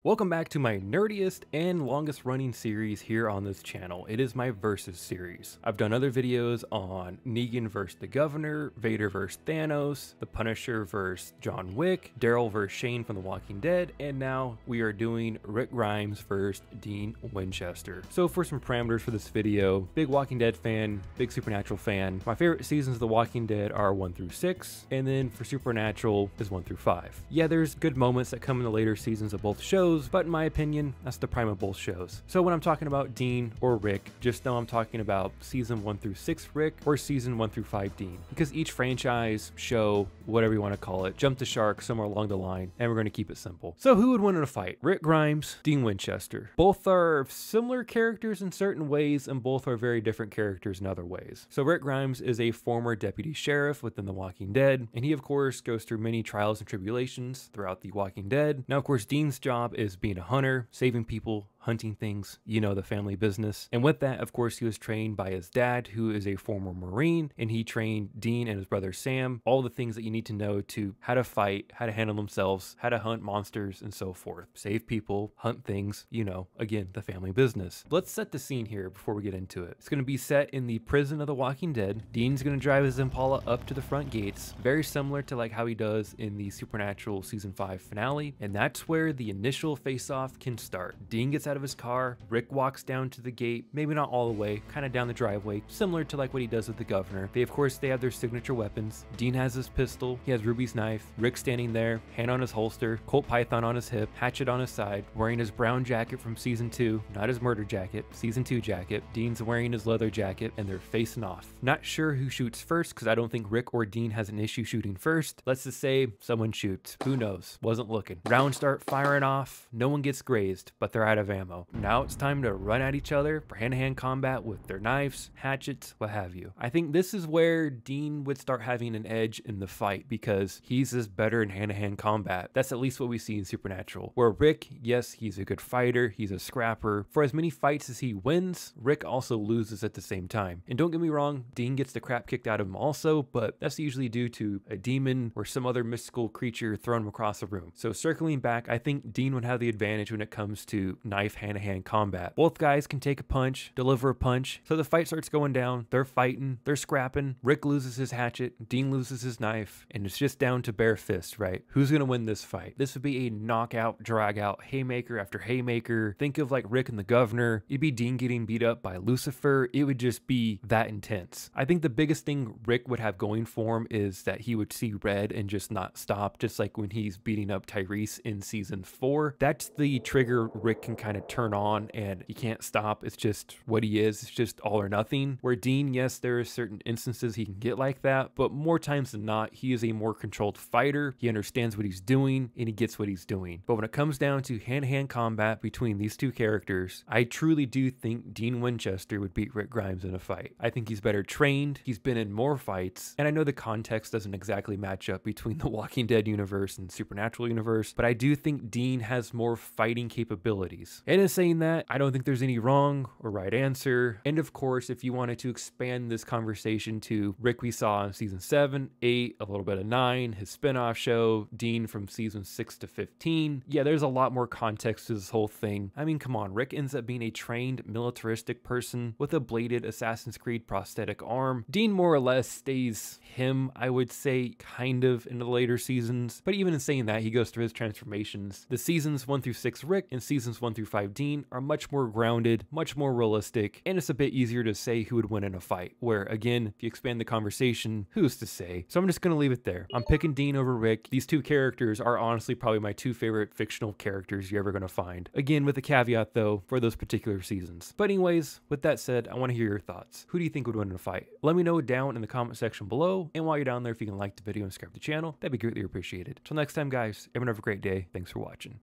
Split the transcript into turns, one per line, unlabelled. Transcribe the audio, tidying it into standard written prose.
Welcome back to my nerdiest and longest running series here on this channel. It is my Versus series. I've done other videos on Negan vs. the Governor, Vader vs. Thanos, The Punisher vs. John Wick, Daryl vs. Shane from The Walking Dead, and now we are doing Rick Grimes vs. Dean Winchester. So for some parameters for this video, big Walking Dead fan, big Supernatural fan. My favorite seasons of The Walking Dead are 1 through 6, and then for Supernatural is 1 through 5. Yeah, there's good moments that come in the later seasons of both shows, but in my opinion, that's the prime of both shows. So when I'm talking about Dean or Rick, just know I'm talking about season 1 through 6 Rick or season 1 through 5 Dean, because each franchise, show, whatever you want to call it, jumped the shark somewhere along the line, and we're going to keep it simple. So who would win in a fight? Rick Grimes, Dean Winchester. Both are similar characters in certain ways, and both are very different characters in other ways. So Rick Grimes is a former deputy sheriff within The Walking Dead, and he of course goes through many trials and tribulations throughout The Walking Dead. Now of course Dean's job is being a hunter, saving people, hunting things, you know, the family business. And with that, of course, he was trained by his dad, who is a former Marine, and he trained Dean and his brother Sam, all the things that you need to know to how to fight, how to handle themselves, how to hunt monsters, and so forth. Save people, hunt things, you know, again, the family business. Let's set the scene here before we get into it. It's going to be set in the prison of The Walking Dead. Dean's going to drive his Impala up to the front gates, very similar to like how he does in the Supernatural season 5 finale, and that's where the initial face-off can start. Dean gets out of his car, Rick walks down to the gate, maybe not all the way, kind of down the driveway, similar to like what he does with the Governor. They have their signature weapons. Dean has his pistol, he has Ruby's knife, Rick standing there, hand on his holster, Colt Python on his hip, hatchet on his side, wearing his brown jacket from season 2, not his murder jacket, season 2 jacket. Dean's wearing his leather jacket, and they're facing off. Not sure who shoots first, because I don't think Rick or Dean has an issue shooting first. Let's just say someone shoots. Who knows? Wasn't looking. Rounds start firing off, no one gets grazed, but they're out of ammo. Now it's time to run at each other for hand-to-hand combat with their knives, hatchets, what have you. I think this is where Dean would start having an edge in the fight, because he's just better in hand-to-hand combat. That's at least what we see in Supernatural. Where Rick, yes, he's a good fighter, he's a scrapper. For as many fights as he wins, Rick also loses at the same time. And don't get me wrong, Dean gets the crap kicked out of him also, but that's usually due to a demon or some other mystical creature throwing him across the room. So circling back, I think Dean would have the advantage when it comes to knife hand-to-hand combat. Both guys can take a punch, deliver a punch. So the fight starts going down. They're fighting, they're scrapping. Rick loses his hatchet, Dean loses his knife, and it's just down to bare fists, right? Who's gonna win this fight? This would be a knockout, drag out, haymaker after haymaker. Think of like Rick and the Governor. It'd be Dean getting beat up by Lucifer. It would just be that intense. I think the biggest thing Rick would have going for him is that he would see red and just not stop, just like when he's beating up Tyrese in season 4. That's the trigger Rick can kind of turn on, and he can't stop. It's just what he is. It's just all or nothing. Where Dean, yes, there are certain instances he can get like that, but more times than not, he is a more controlled fighter. He understands what he's doing, and he gets what he's doing. But when it comes down to hand-to-hand combat between these two characters, I truly do think Dean Winchester would beat Rick Grimes in a fight. I think he's better trained, he's been in more fights, and I know the context doesn't exactly match up between the Walking Dead universe and Supernatural universe, but I do think Dean has more fighting capabilities. And in saying that, I don't think there's any wrong or right answer. And of course, if you wanted to expand this conversation to Rick we saw in season 7, 8, a little bit of 9, his spinoff show, Dean from season 6 to 15, yeah, there's a lot more context to this whole thing. I mean, come on, Rick ends up being a trained militaristic person with a bladed Assassin's Creed prosthetic arm. Dean more or less stays him, I would say, kind of in the later seasons. But even in saying that, he goes through his transformations. The seasons 1 through 6 Rick and seasons 1 through 5 Dean are much more grounded, much more realistic, and it's a bit easier to say who would win in a fight, where again, if you expand the conversation, who's to say? So I'm just gonna leave it there. I'm picking Dean over Rick. These two characters are honestly probably my two favorite fictional characters you're ever gonna find. Again, with a caveat though, for those particular seasons. But anyways, with that said, I wanna hear your thoughts. Who do you think would win in a fight? Let me know down in the comment section below, and while you're down there, if you can like the video and subscribe to the channel, that'd be greatly appreciated. Till next time guys, everyone have a great day. Thanks for watching.